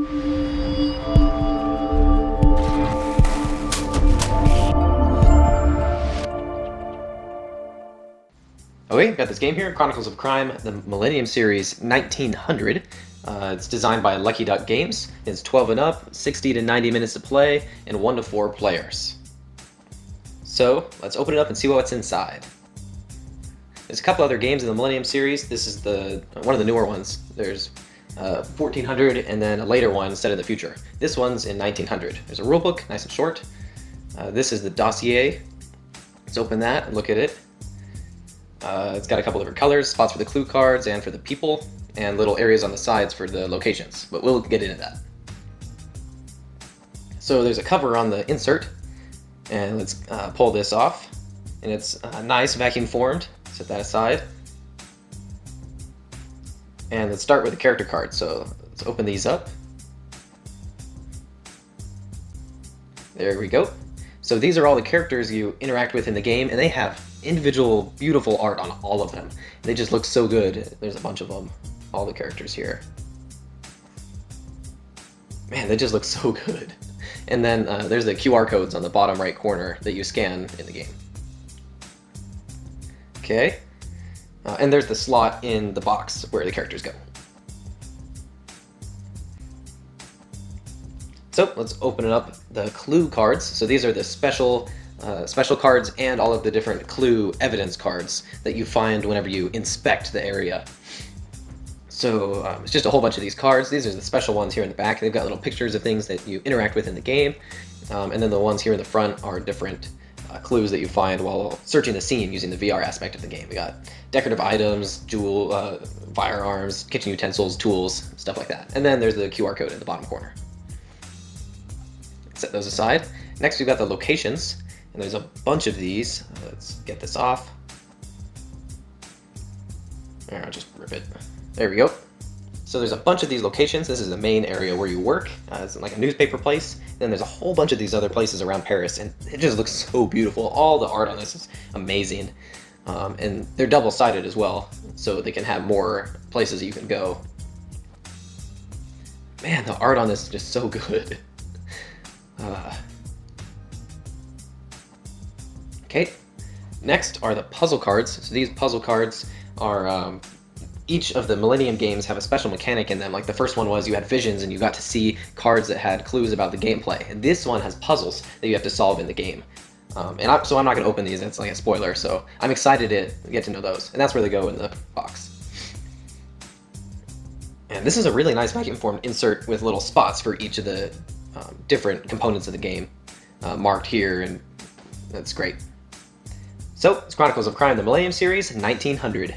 Okay, got this game here, Chronicles of Crime, the Millennium series 1900. It's designed by Lucky Duck Games. It's 12 and up, 60 to 90 minutes to play, and 1 to 4 players. So, let's open it up and see what's inside. There's a couple other games in the Millennium series. This is one of the newer ones. There's 1400 and then a later one set in the future. This one's in 1900. There's a rulebook, nice and short. This is the Dossier. Let's open that and look at it. It's got a couple different colors, spots for the clue cards and for the people, and little areas on the sides for the locations, but we'll get into that. So there's a cover on the insert, and let's pull this off, and it's nice, vacuum formed. Set that aside. And let's start with the character cards. So let's open these up. There we go. So these are all the characters you interact with in the game, and they have individual beautiful art on all of them. They just look so good. There's a bunch of them, all the characters here. Man, they just look so good. And then there's the QR codes on the bottom right corner that you scan in the game. Okay, and there's the slot in the box where the characters go. So let's open it up, the clue cards. So these are the special cards and all of the different clue evidence cards that you find whenever you inspect the area. So it's just a whole bunch of these cards. These are the special ones here in the back. They've got little pictures of things that you interact with in the game. And then the ones here in the front are different clues that you find while searching the scene using the VR aspect of the game. We got decorative items, firearms, kitchen utensils, tools, stuff like that. And then there's the QR code in the bottom corner. Set those aside. Next we've got the locations, and there's a bunch of these. Let's get this off. I'll just rip it. There we go. So there's a bunch of these locations. This is the main area where you work. It's like a newspaper place. Then there's a whole bunch of these other places around Paris, and it just looks so beautiful. All the art on this is amazing. And they're double-sided as well, so they can have more places you can go. Man, the art on this is just so good. Okay, next are the puzzle cards. So these puzzle cards are, each of the Millennium games have a special mechanic in them. Like the first one was you had visions and you got to see cards that had clues about the gameplay. And this one has puzzles that you have to solve in the game. So I'm not going to open these, it's like a spoiler, so I'm excited to get to know those. And that's where they go in the box. And this is a really nice vacuum formed insert with little spots for each of the different components of the game marked here, and that's great. So, it's Chronicles of Crime, the Millennium series, 1900.